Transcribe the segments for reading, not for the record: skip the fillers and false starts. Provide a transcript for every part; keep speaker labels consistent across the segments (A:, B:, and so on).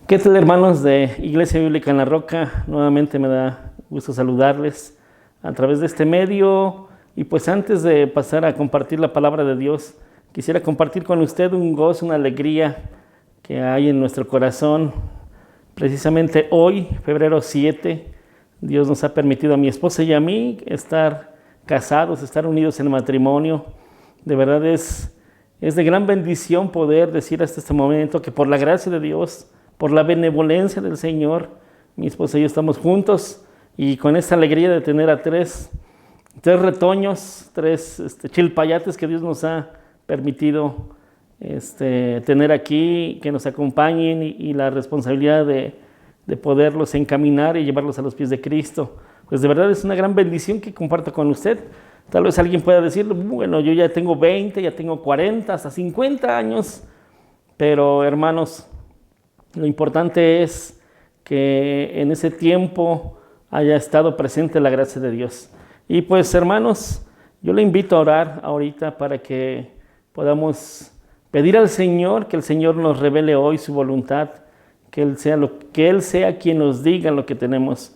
A: ¿Qué tal, hermanos de Iglesia Bíblica en la Roca? Nuevamente me da gusto saludarles a través de este medio. Y pues antes de pasar a compartir la palabra de Dios, quisiera compartir con usted un gozo, una alegría que hay en nuestro corazón. Precisamente hoy, febrero 7, Dios nos ha permitido a mi esposa y a mí estar casados, estar unidos en matrimonio. De verdad es de gran bendición poder decir hasta este momento que por la gracia de Dios, por la benevolencia del Señor, mi esposa y yo estamos juntos y con esta alegría de tener a tres retoños, tres chilpayates que Dios nos ha permitido tener aquí, que nos acompañen y la responsabilidad de poderlos encaminar y llevarlos a los pies de Cristo. Pues de verdad es una gran bendición que comparto con usted. Tal vez alguien pueda decir, bueno, yo ya tengo 20, ya tengo 40, hasta 50 años, pero hermanos, lo importante es que en ese tiempo haya estado presente la gracia de Dios. Y pues, hermanos, yo le invito a orar ahorita para que podamos pedir al Señor, que el Señor nos revele hoy su voluntad, que Él sea quien nos diga lo que tenemos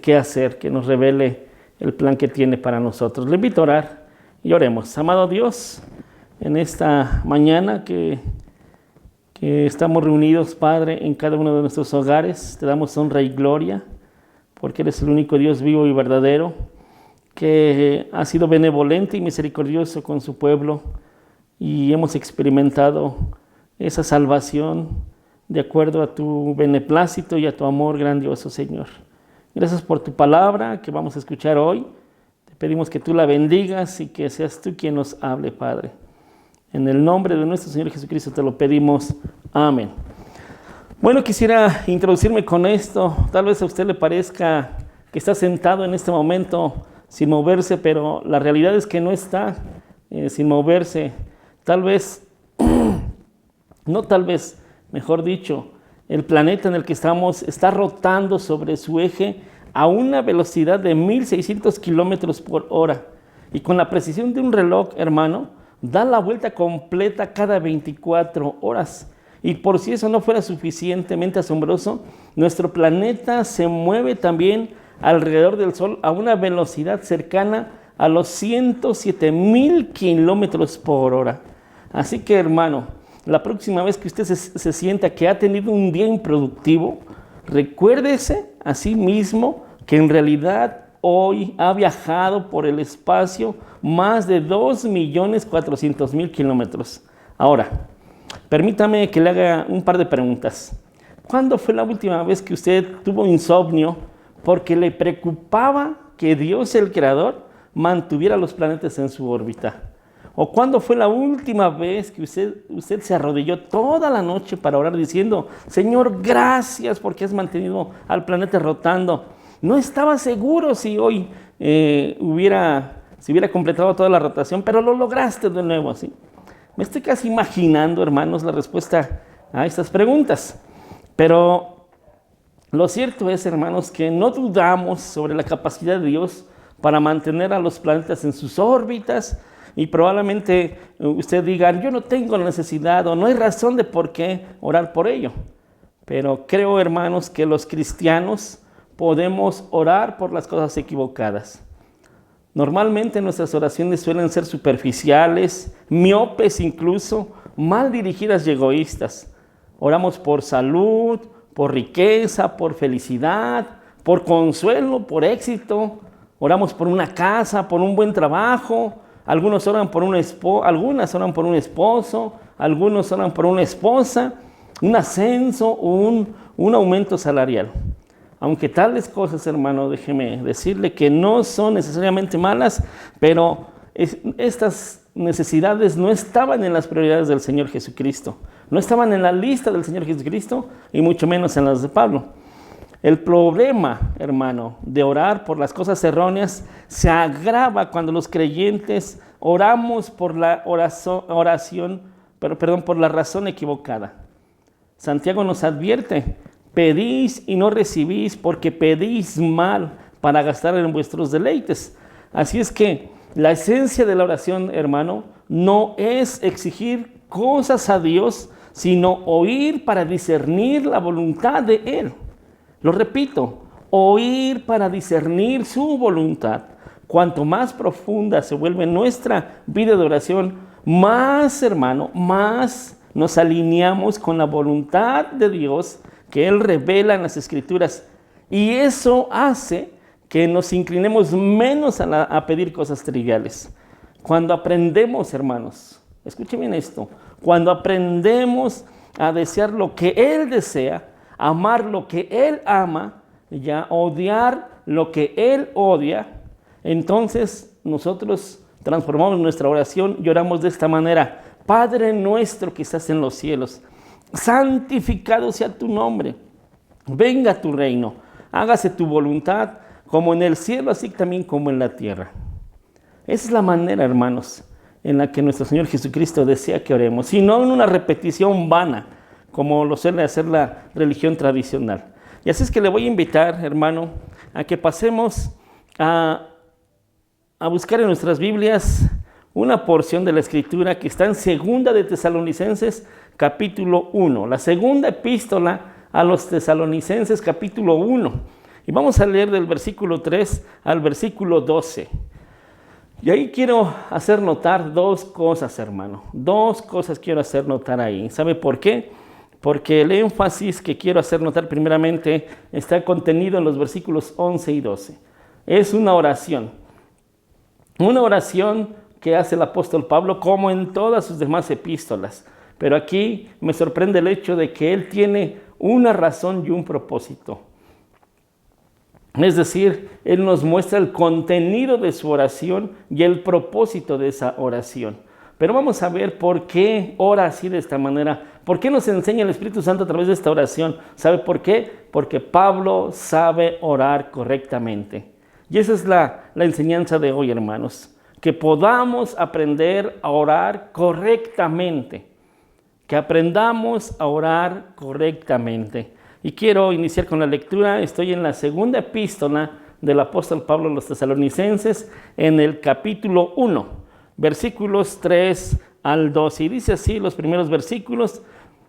A: que hacer, que nos revele el plan que tiene para nosotros. Le invito a orar y oremos. Amado Dios, en esta mañana que estamos reunidos, Padre, en cada uno de nuestros hogares, te damos honra y gloria, porque eres el único Dios vivo y verdadero, que ha sido benevolente y misericordioso con su pueblo, y hemos experimentado esa salvación de acuerdo a tu beneplácito y a tu amor grandioso, Señor. Gracias por tu palabra que vamos a escuchar hoy. Te pedimos que tú la bendigas y que seas tú quien nos hable, Padre. En el nombre de nuestro Señor Jesucristo te lo pedimos. Amén. Bueno, quisiera introducirme con esto. Tal vez a usted le parezca que está sentado en este momento sin moverse, pero la realidad es que no está sin moverse. Tal vez, mejor dicho, el planeta en el que estamos está rotando sobre su eje a una velocidad de 1,600 kilómetros por hora. Y con la precisión de un reloj, hermano, da la vuelta completa cada 24 horas. Y por si eso no fuera suficientemente asombroso, nuestro planeta se mueve también alrededor del Sol a una velocidad cercana a los 107,000 kilómetros por hora. Así que, hermano, la próxima vez que usted se sienta que ha tenido un día improductivo, recuérdese a sí mismo que en realidad hoy ha viajado por el espacio más de 2,400,000 kilómetros. Ahora, permítame que le haga un par de preguntas. ¿Cuándo fue la última vez que usted tuvo insomnio porque le preocupaba que Dios, el Creador, mantuviera los planetas en su órbita? ¿O cuándo fue la última vez que usted se arrodilló toda la noche para orar diciendo, Señor, gracias porque has mantenido al planeta rotando? No estaba seguro si hoy se hubiera completado toda la rotación, pero lo lograste de nuevo, ¿sí? Me estoy casi imaginando, hermanos, la respuesta a estas preguntas. Pero lo cierto es, hermanos, que no dudamos sobre la capacidad de Dios para mantener a los planetas en sus órbitas. Y probablemente usted diga, yo no tengo necesidad o no hay razón de por qué orar por ello. Pero creo, hermanos, que los cristianos podemos orar por las cosas equivocadas. Normalmente nuestras oraciones suelen ser superficiales, miopes incluso, mal dirigidas y egoístas. Oramos por salud, por riqueza, por felicidad, por consuelo, por éxito. Oramos por una casa, por un buen trabajo. Algunos oran por algunas oran por un esposo, algunos oran por una esposa, un ascenso o un aumento salarial. Aunque tales cosas, hermano, déjeme decirle que no son necesariamente malas, pero estas necesidades no estaban en las prioridades del Señor Jesucristo. No estaban en la lista del Señor Jesucristo y mucho menos en las de Pablo. El problema, hermano, de orar por las cosas erróneas se agrava cuando los creyentes oramos por la por la razón equivocada. Santiago nos advierte, pedís y no recibís porque pedís mal para gastar en vuestros deleites. Así es que la esencia de la oración, hermano, no es exigir cosas a Dios, sino oír para discernir la voluntad de Él. Lo repito, oír para discernir su voluntad. Cuanto más profunda se vuelve nuestra vida de oración, más, hermano, más nos alineamos con la voluntad de Dios que Él revela en las Escrituras. Y eso hace que nos inclinemos menos a pedir cosas triviales. Cuando aprendemos, hermanos, escuchen bien esto, cuando aprendemos a desear lo que Él desea, amar lo que Él ama, ya odiar lo que Él odia, entonces nosotros transformamos nuestra oración y oramos de esta manera: Padre nuestro que estás en los cielos, santificado sea tu nombre, venga tu reino, hágase tu voluntad como en el cielo, así también como en la tierra. Esa es la manera, hermanos, en la que nuestro Señor Jesucristo desea que oremos, y no en una repetición vana, como lo suele hacer la religión tradicional. Y así es que le voy a invitar, hermano, a que pasemos a buscar en nuestras Biblias una porción de la Escritura que está en 2 de Tesalonicenses, capítulo 1. La segunda epístola a los Tesalonicenses, capítulo 1. Y vamos a leer del versículo 3 al versículo 12. Y ahí quiero hacer notar dos cosas, hermano. Dos cosas quiero hacer notar ahí. ¿Sabe por qué? Porque el énfasis que quiero hacer notar primeramente está contenido en los versículos 11 y 12. Es una oración. Una oración que hace el apóstol Pablo como en todas sus demás epístolas. Pero aquí me sorprende el hecho de que él tiene una razón y un propósito. Es decir, él nos muestra el contenido de su oración y el propósito de esa oración. Pero vamos a ver por qué ora así de esta manera. ¿Por qué nos enseña el Espíritu Santo a través de esta oración? ¿Sabe por qué? Porque Pablo sabe orar correctamente. Y esa es la enseñanza de hoy, hermanos. Que podamos aprender a orar correctamente. Que aprendamos a orar correctamente. Y quiero iniciar con la lectura. Estoy en la segunda epístola del apóstol Pablo a los Tesalonicenses, en el capítulo 1, versículos 3 al 12. Y dice así los primeros versículos: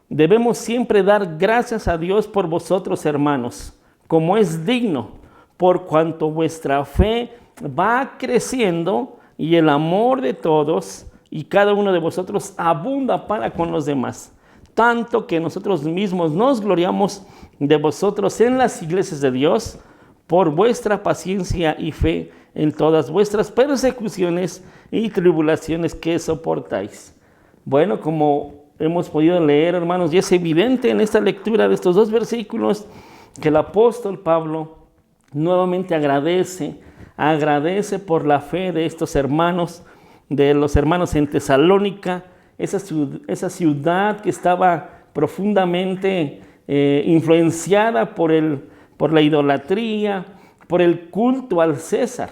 A: debemos siempre dar gracias a Dios por vosotros, hermanos, como es digno, por cuanto vuestra fe va creciendo y el amor de todos y cada uno de vosotros abunda para con los demás, tanto que nosotros mismos nos gloriamos de vosotros en las iglesias de Dios por vuestra paciencia y fe en todas vuestras persecuciones y tribulaciones que soportáis. Bueno, como hemos podido leer, hermanos, y es evidente en esta lectura de estos dos versículos que el apóstol Pablo nuevamente agradece por la fe de estos hermanos, de los hermanos en Tesalónica, esa ciudad que estaba profundamente influenciada por la idolatría, por el culto al César.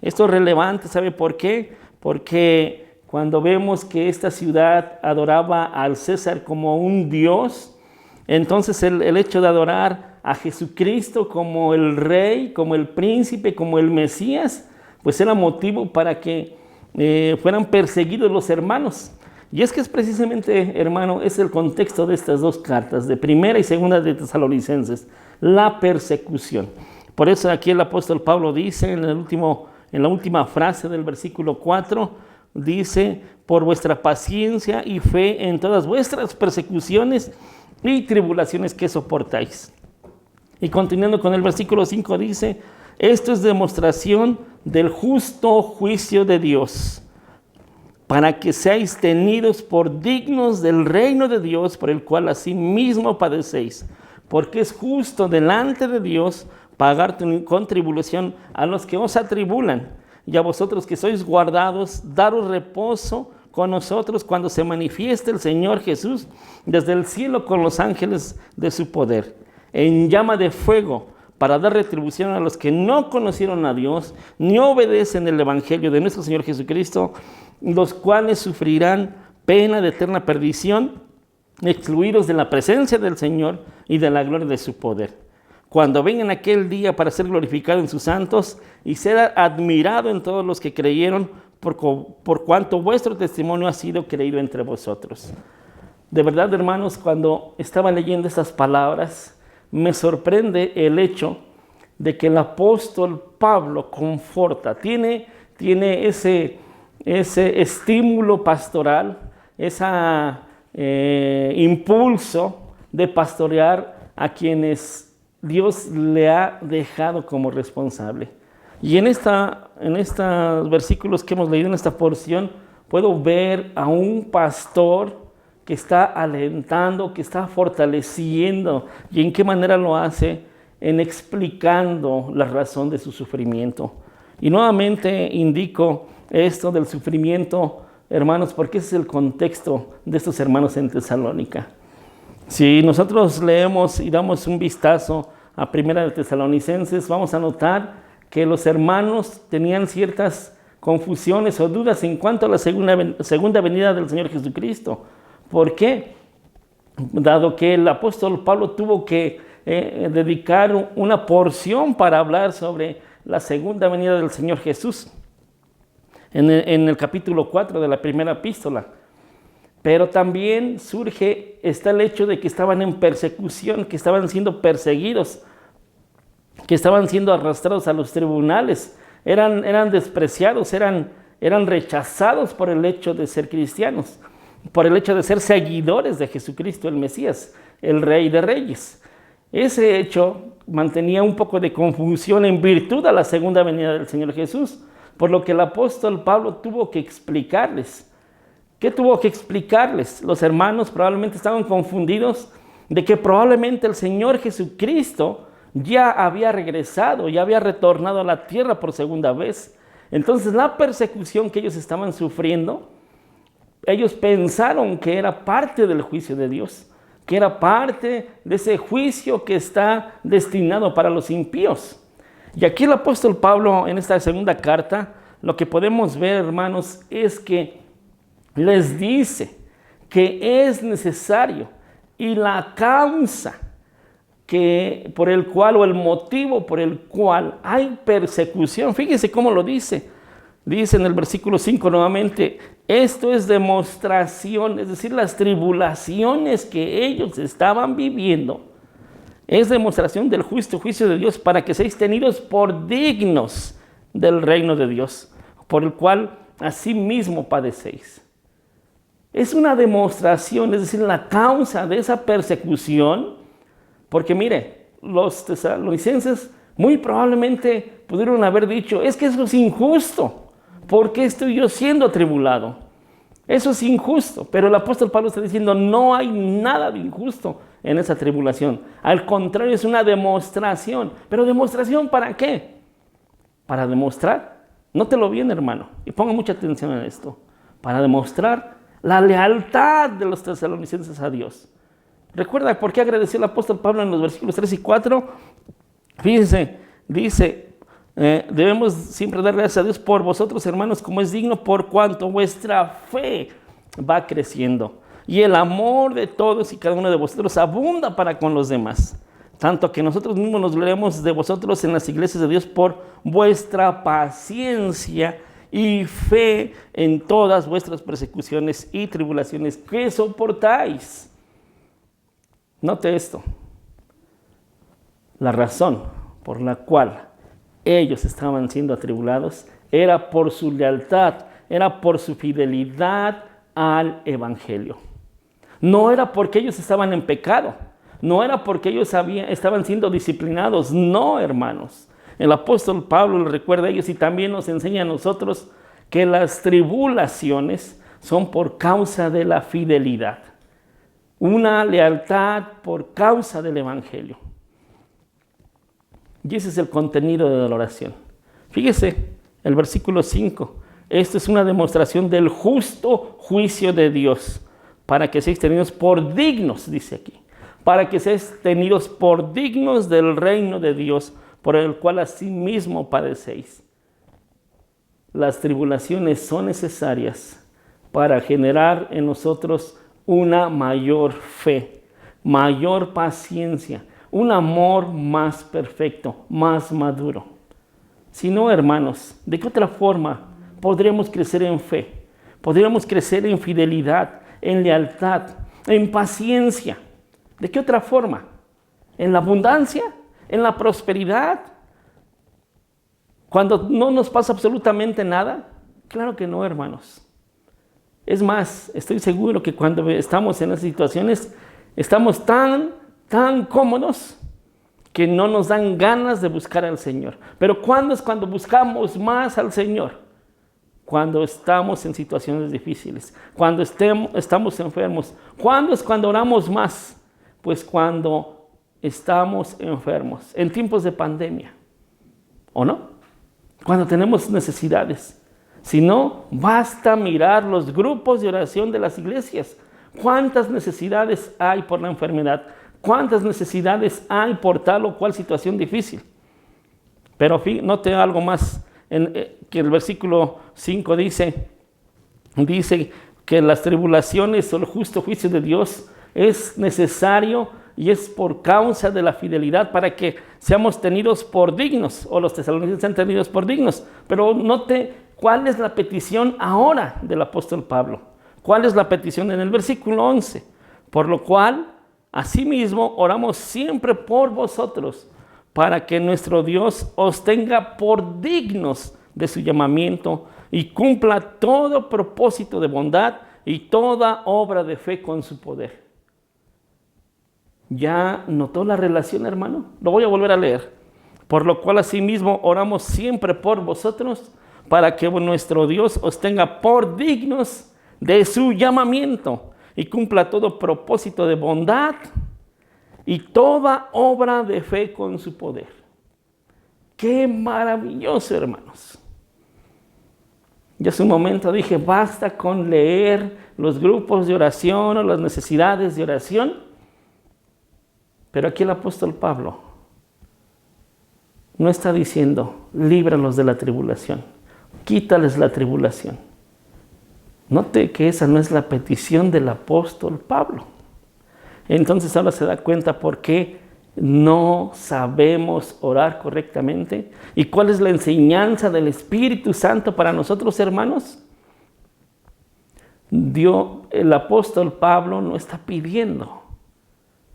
A: Esto es relevante, ¿sabe por qué? Porque cuando vemos que esta ciudad adoraba al César como un dios, entonces el hecho de adorar a Jesucristo como el rey, como el príncipe, como el Mesías, pues era motivo para que fueran perseguidos los hermanos. Y es que es precisamente, hermano, es el contexto de estas dos cartas, de primera y segunda de Tesalonicenses, la persecución. Por eso aquí el apóstol Pablo dice en la última frase del versículo 4, dice: por vuestra paciencia y fe en todas vuestras persecuciones y tribulaciones que soportáis. Y continuando con el versículo 5 dice: esto es demostración del justo juicio de Dios, para que seáis tenidos por dignos del reino de Dios, por el cual asimismo padecéis, porque es justo delante de Dios pagar con tribulación a los que os atribulan, y a vosotros que sois guardados, daros reposo con nosotros cuando se manifieste el Señor Jesús desde el cielo con los ángeles de su poder, en llama de fuego, para dar retribución a los que no conocieron a Dios, ni obedecen el evangelio de nuestro Señor Jesucristo, los cuales sufrirán pena de eterna perdición, excluidos de la presencia del Señor y de la gloria de su poder, cuando vengan aquel día para ser glorificado en sus santos y ser admirado en todos los que creyeron, por cuanto vuestro testimonio ha sido creído entre vosotros. De verdad, hermanos, cuando estaba leyendo estas palabras, me sorprende el hecho de que el apóstol Pablo conforta, tiene ese estímulo pastoral, ese impulso de pastorear a quienes Dios le ha dejado como responsable. Y en estos versículos que hemos leído, en esta porción, puedo ver a un pastor que está alentando, que está fortaleciendo. ¿Y en qué manera lo hace? En explicando la razón de su sufrimiento. Y nuevamente indico esto del sufrimiento, hermanos, porque ese es el contexto de estos hermanos en Tesalónica. Si nosotros leemos y damos un vistazo a Primera de Tesalonicenses, vamos a notar que los hermanos tenían ciertas confusiones o dudas en cuanto a la segunda venida del Señor Jesucristo. ¿Por qué? Dado que el apóstol Pablo tuvo que dedicar una porción para hablar sobre la segunda venida del Señor Jesús en el capítulo 4 de la primera epístola. Pero también está el hecho de que estaban en persecución, que estaban siendo perseguidos, que estaban siendo arrastrados a los tribunales, eran despreciados, eran rechazados por el hecho de ser cristianos, por el hecho de ser seguidores de Jesucristo, el Mesías, el Rey de Reyes. Ese hecho mantenía un poco de confusión en virtud a la segunda venida del Señor Jesús, por lo que el apóstol Pablo tuvo que explicarles. ¿Qué tuvo que explicarles? Los hermanos probablemente estaban confundidos de que probablemente el Señor Jesucristo ya había regresado, ya había retornado a la tierra por segunda vez. Entonces la persecución que ellos estaban sufriendo, ellos pensaron que era parte del juicio de Dios, que era parte de ese juicio que está destinado para los impíos. Y aquí el apóstol Pablo, en esta segunda carta, lo que podemos ver, hermanos, es que les dice que es necesario y la causa por el cual, o el motivo por el cual hay persecución. Fíjense cómo lo dice. Dice en el versículo 5 nuevamente, esto es demostración, es decir, las tribulaciones que ellos estaban viviendo, es demostración del juicio de Dios para que seáis tenidos por dignos del reino de Dios, por el cual asimismo padecéis. Es una demostración, es decir, la causa de esa persecución, porque mire, los tesalonicenses muy probablemente pudieron haber dicho, es que eso es injusto. ¿Por qué estoy yo siendo atribulado? Eso es injusto, pero el apóstol Pablo está diciendo, no hay nada de injusto en esa tribulación. Al contrario, es una demostración. ¿Pero demostración para qué? Para demostrar, nótelo bien, hermano, y ponga mucha atención en esto, para demostrar la lealtad de los tesalonicenses a Dios. ¿Recuerda por qué agradeció el apóstol Pablo en los versículos 3 y 4? Fíjense, dice, debemos siempre dar gracias a Dios por vosotros, hermanos, como es digno, por cuanto vuestra fe va creciendo y el amor de todos y cada uno de vosotros abunda para con los demás, tanto que nosotros mismos nos gloriamos de vosotros en las iglesias de Dios por vuestra paciencia y fe en todas vuestras persecuciones y tribulaciones que soportáis. Note esto, la razón por la cual ellos estaban siendo atribulados era por su lealtad, era por su fidelidad al evangelio. No era porque ellos estaban en pecado, no era porque ellos estaban siendo disciplinados, no, hermanos. El apóstol Pablo les recuerda a ellos y también nos enseña a nosotros que las tribulaciones son por causa de la fidelidad, una lealtad por causa del evangelio. Y ese es el contenido de la oración. Fíjese, el versículo 5. Esto es una demostración del justo juicio de Dios, para que seáis tenidos por dignos, dice aquí, para que seáis tenidos por dignos del reino de Dios, por el cual asimismo padecéis. Las tribulaciones son necesarias para generar en nosotros una mayor fe, mayor paciencia, un amor más perfecto, más maduro. Si no, hermanos, ¿de qué otra forma podremos crecer en fe? Podríamos crecer en fidelidad, en lealtad, en paciencia. ¿De qué otra forma? ¿En la abundancia? ¿En la prosperidad? ¿Cuando no nos pasa absolutamente nada? Claro que no, hermanos. Es más, estoy seguro que cuando estamos en esas situaciones, estamos tan cómodos que no nos dan ganas de buscar al Señor. Pero ¿cuándo es cuando buscamos más al Señor? Cuando estamos en situaciones difíciles, cuando estamos enfermos. ¿Cuándo es cuando oramos más? Pues cuando estamos enfermos, en tiempos de pandemia, ¿o no? Cuando tenemos necesidades. Si no, basta mirar los grupos de oración de las iglesias. ¿Cuántas necesidades hay por la enfermedad? ¿Cuántas necesidades hay por tal o cual situación difícil? Pero note algo más, que el versículo 5 dice que las tribulaciones o el justo juicio de Dios es necesario y es por causa de la fidelidad para que seamos tenidos por dignos, o los tesalonicenses sean tenidos por dignos. Pero note cuál es la petición ahora del apóstol Pablo. ¿Cuál es la petición en el versículo 11? Por lo cual, asimismo, oramos siempre por vosotros, para que nuestro Dios os tenga por dignos de su llamamiento y cumpla todo propósito de bondad y toda obra de fe con su poder. ¿Ya notó la relación, hermano? Lo voy a volver a leer. Por lo cual, asimismo, oramos siempre por vosotros, para que nuestro Dios os tenga por dignos de su llamamiento y cumpla todo propósito de bondad y toda obra de fe con su poder. ¡Qué maravilloso, hermanos! Yo hace un momento dije, basta con leer los grupos de oración o las necesidades de oración. Pero aquí el apóstol Pablo no está diciendo, líbralos de la tribulación, quítales la tribulación. Note que esa no es la petición del apóstol Pablo. Entonces ahora se da cuenta por qué no sabemos orar correctamente y cuál es la enseñanza del Espíritu Santo para nosotros, hermanos. El apóstol Pablo no está pidiendo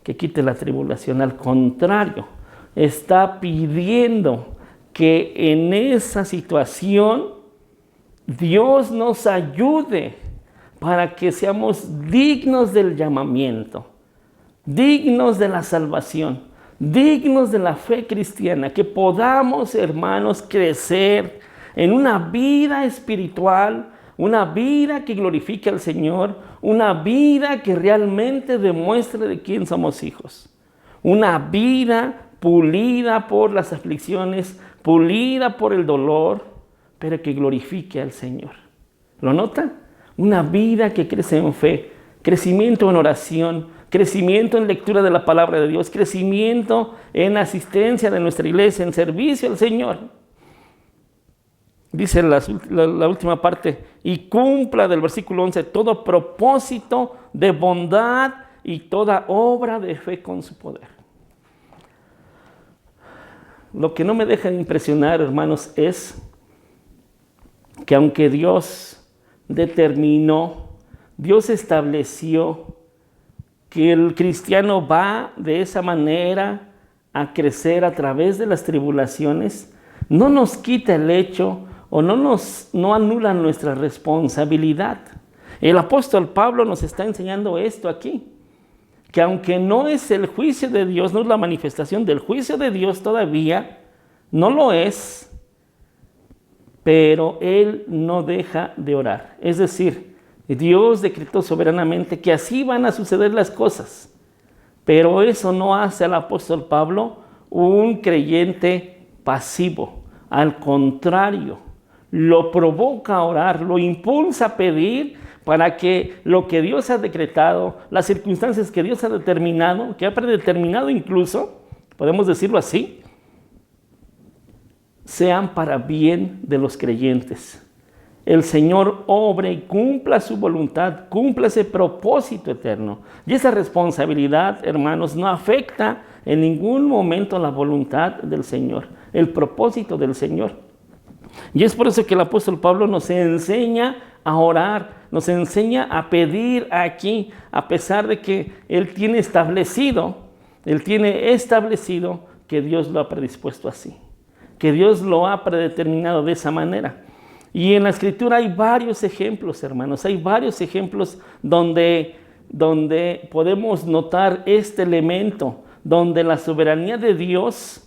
A: que quite la tribulación, al contrario, está pidiendo que en esa situación Dios nos ayude para que seamos dignos del llamamiento, dignos de la salvación, dignos de la fe cristiana, que podamos, hermanos, crecer en una vida espiritual, una vida que glorifique al Señor, una vida que realmente demuestre de quién somos hijos, una vida pulida por las aflicciones, pulida por el dolor, pero que glorifique al Señor. ¿Lo nota? Una vida que crece en fe, crecimiento en oración, crecimiento en lectura de la palabra de Dios, crecimiento en asistencia de nuestra iglesia, en servicio al Señor. Dice la última parte, y cumpla del versículo 11 todo propósito de bondad y toda obra de fe con su poder. Lo que no me deja de impresionar, hermanos, es que aunque Dios determinó, Dios estableció que el cristiano va de esa manera a crecer a través de las tribulaciones, no nos quita el hecho o no anula nuestra responsabilidad. El apóstol Pablo nos está enseñando esto aquí, que aunque no es el juicio de Dios, no es la manifestación del juicio de Dios todavía, no lo es, pero Él no deja de orar. Es decir, Dios decretó soberanamente que así van a suceder las cosas, pero eso no hace al apóstol Pablo un creyente pasivo. Al contrario, lo provoca a orar, lo impulsa a pedir para que lo que Dios ha decretado, las circunstancias que Dios ha determinado, que ha predeterminado incluso, podemos decirlo así, sean para bien de los creyentes. El Señor obre y cumpla su voluntad, cumpla ese propósito eterno. Y esa responsabilidad, hermanos, no afecta en ningún momento la voluntad del Señor, el propósito del Señor. Y es por eso que el apóstol Pablo nos enseña a orar, nos enseña a pedir aquí, a pesar de que Él tiene establecido que Dios lo ha predispuesto así, que Dios lo ha predeterminado de esa manera. Y en la Escritura hay varios ejemplos, hermanos, hay varios ejemplos donde podemos notar este elemento, donde la soberanía de Dios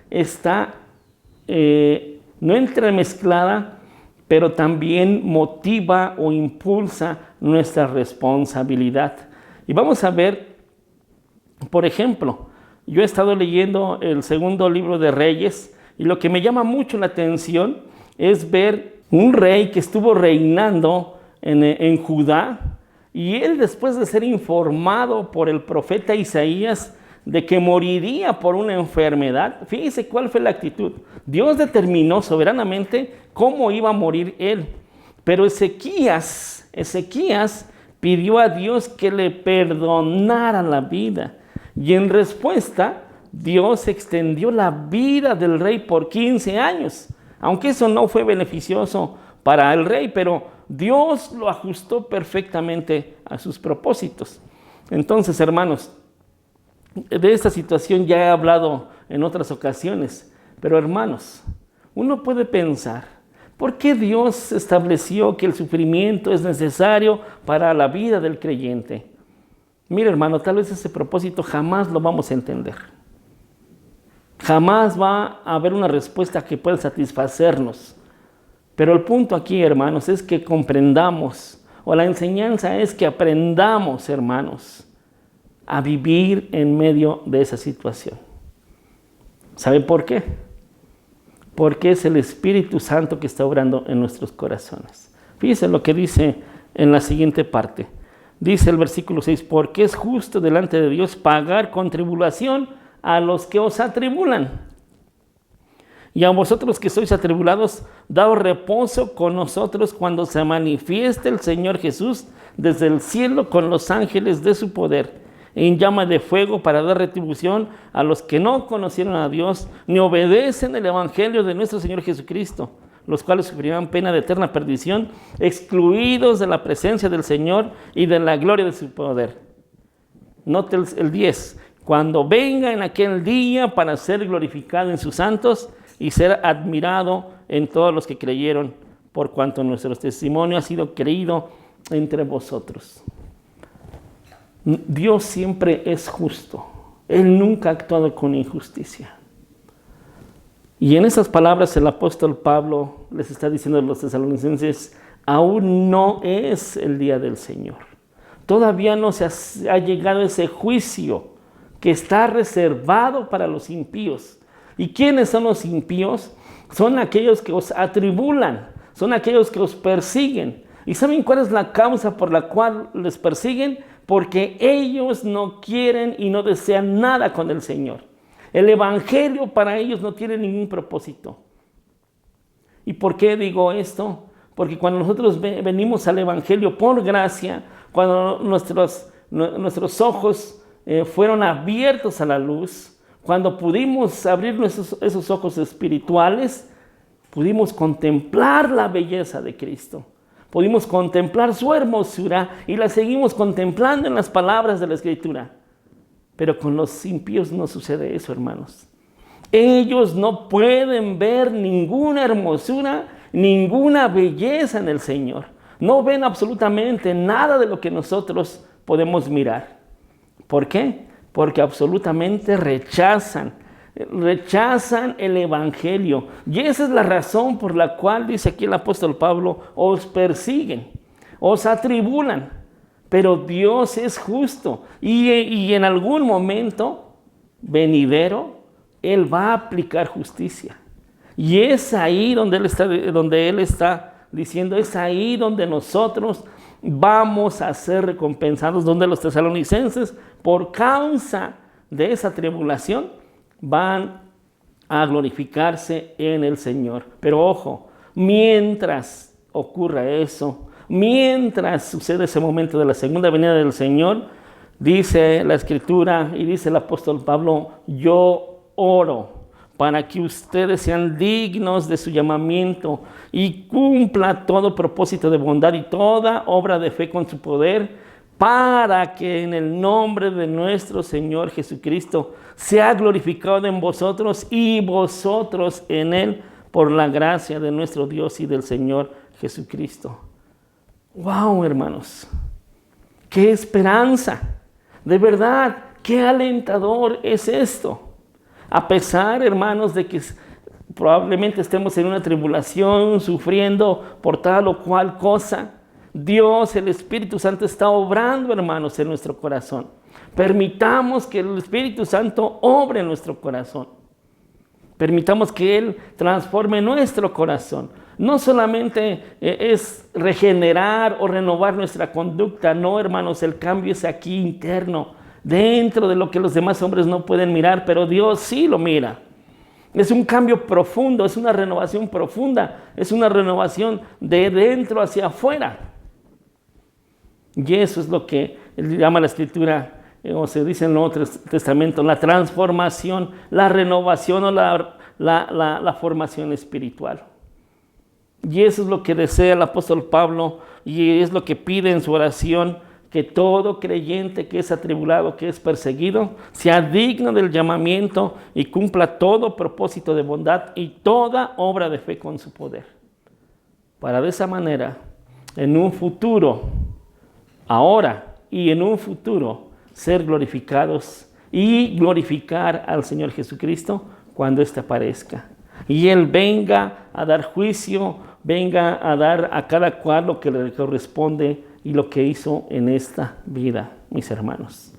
A: está no entremezclada, pero también motiva o impulsa nuestra responsabilidad. Y vamos a ver, por ejemplo, yo he estado leyendo el segundo libro de Reyes, y lo que me llama mucho la atención es ver un rey que estuvo reinando en Judá, y él, después de ser informado por el profeta Isaías de que moriría por una enfermedad, fíjese cuál fue la actitud. Dios determinó soberanamente cómo iba a morir él, pero Ezequías pidió a Dios que le perdonara la vida, y en respuesta Dios extendió la vida del rey por 15 años, aunque eso no fue beneficioso para el rey, pero Dios lo ajustó perfectamente a sus propósitos. Entonces, hermanos, de esta situación ya he hablado en otras ocasiones, pero hermanos, uno puede pensar, ¿por qué Dios estableció que el sufrimiento es necesario para la vida del creyente? Mire, hermano, tal vez ese propósito jamás lo vamos a entender. Jamás va a haber una respuesta que pueda satisfacernos. Pero el punto aquí, hermanos, es que comprendamos, o la enseñanza es que aprendamos, hermanos, a vivir en medio de esa situación. ¿Sabe por qué? Porque es el Espíritu Santo que está obrando en nuestros corazones. Fíjense lo que dice en la siguiente parte. Dice el versículo 6, porque es justo delante de Dios pagar con tribulación a los que os atribulan. Y a vosotros que sois atribulados, daos reposo con nosotros cuando se manifieste el Señor Jesús desde el cielo con los ángeles de su poder, en llama de fuego para dar retribución a los que no conocieron a Dios, ni obedecen el evangelio de nuestro Señor Jesucristo, los cuales sufrirán pena de eterna perdición, excluidos de la presencia del Señor y de la gloria de su poder. Note el 10. Cuando venga en aquel día para ser glorificado en sus santos y ser admirado en todos los que creyeron, por cuanto nuestro testimonio ha sido creído entre vosotros. Dios siempre es justo. Él nunca ha actuado con injusticia. Y en esas palabras el apóstol Pablo les está diciendo a los tesalonicenses, aún no es el día del Señor. Todavía no se ha llegado ese juicio que está reservado para los impíos. ¿Y quiénes son los impíos? Son aquellos que os atribulan, son aquellos que os persiguen. ¿Y saben cuál es la causa por la cual les persiguen? Porque ellos no quieren y no desean nada con el Señor. El evangelio para ellos no tiene ningún propósito. ¿Y por qué digo esto? Porque cuando nosotros venimos al evangelio por gracia, cuando nuestros ojos fueron abiertos a la luz, cuando pudimos abrir esos ojos espirituales, pudimos contemplar la belleza de Cristo. Pudimos contemplar su hermosura y la seguimos contemplando en las palabras de la Escritura. Pero con los impíos no sucede eso, hermanos. Ellos no pueden ver ninguna hermosura, ninguna belleza en el Señor. No ven absolutamente nada de lo que nosotros podemos mirar. ¿Por qué? Porque absolutamente rechazan el evangelio. Y esa es la razón por la cual, dice aquí el apóstol Pablo, os persiguen, os atribulan. Pero Dios es justo y en algún momento venidero, Él va a aplicar justicia. Y es ahí donde Él está diciendo, es ahí donde nosotros vamos a ser recompensados, donde los tesalonicenses, por causa de esa tribulación, van a glorificarse en el Señor. Pero ojo, mientras ocurra eso, mientras sucede ese momento de la segunda venida del Señor, dice la Escritura y dice el apóstol Pablo, yo oro para que ustedes sean dignos de su llamamiento y cumpla todo propósito de bondad y toda obra de fe con su poder, para que en el nombre de nuestro Señor Jesucristo sea glorificado en vosotros y vosotros en Él, por la gracia de nuestro Dios y del Señor Jesucristo. ¡Wow, hermanos! ¡Qué esperanza! De verdad, qué alentador es esto. A pesar, hermanos, de que probablemente estemos en una tribulación, sufriendo por tal o cual cosa, Dios, el Espíritu Santo, está obrando, hermanos, en nuestro corazón. Permitamos que el Espíritu Santo obre en nuestro corazón. Permitamos que Él transforme nuestro corazón. No solamente es regenerar o renovar nuestra conducta, no, hermanos, el cambio es aquí interno, dentro de lo que los demás hombres no pueden mirar, pero Dios sí lo mira. Es un cambio profundo, es una renovación profunda, es una renovación de dentro hacia afuera. Y eso es lo que llama la Escritura, o se dice en el Nuevo Testamento, la transformación, la renovación o la formación espiritual. Y eso es lo que desea el apóstol Pablo y es lo que pide en su oración, que todo creyente que es atribulado, que es perseguido, sea digno del llamamiento y cumpla todo propósito de bondad y toda obra de fe con su poder. Para de esa manera, en un futuro, ahora y en un futuro, ser glorificados y glorificar al Señor Jesucristo cuando éste aparezca. Y Él venga a dar juicio, venga a dar a cada cual lo que le corresponde y lo que hizo en esta vida, mis hermanos.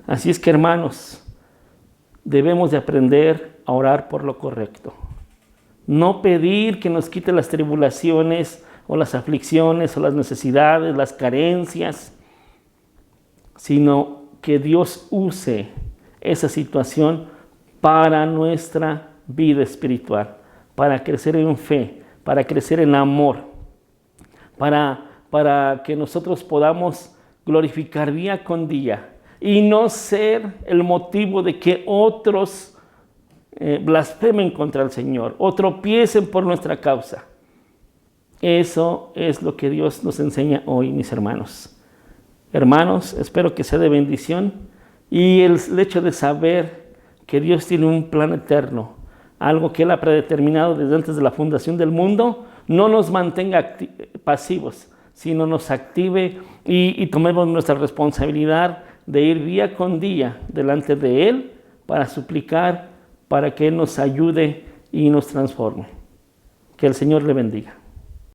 A: Así es que, hermanos, debemos de aprender a orar por lo correcto. No pedir que nos quite las tribulaciones o las aflicciones o las necesidades, las carencias, sino que Dios use esa situación para nuestra vida espiritual, para crecer en fe, para crecer en amor, para que nosotros podamos glorificar día con día y no ser el motivo de que otros blasfemen contra el Señor o tropiecen por nuestra causa. Eso es lo que Dios nos enseña hoy, mis hermanos. Hermanos, espero que sea de bendición y el hecho de saber que Dios tiene un plan eterno, algo que Él ha predeterminado desde antes de la fundación del mundo, no nos mantenga pasivos, sino nos active y tomemos nuestra responsabilidad de ir día con día delante de Él para suplicar, para que Él nos ayude y nos transforme. Que el Señor le bendiga.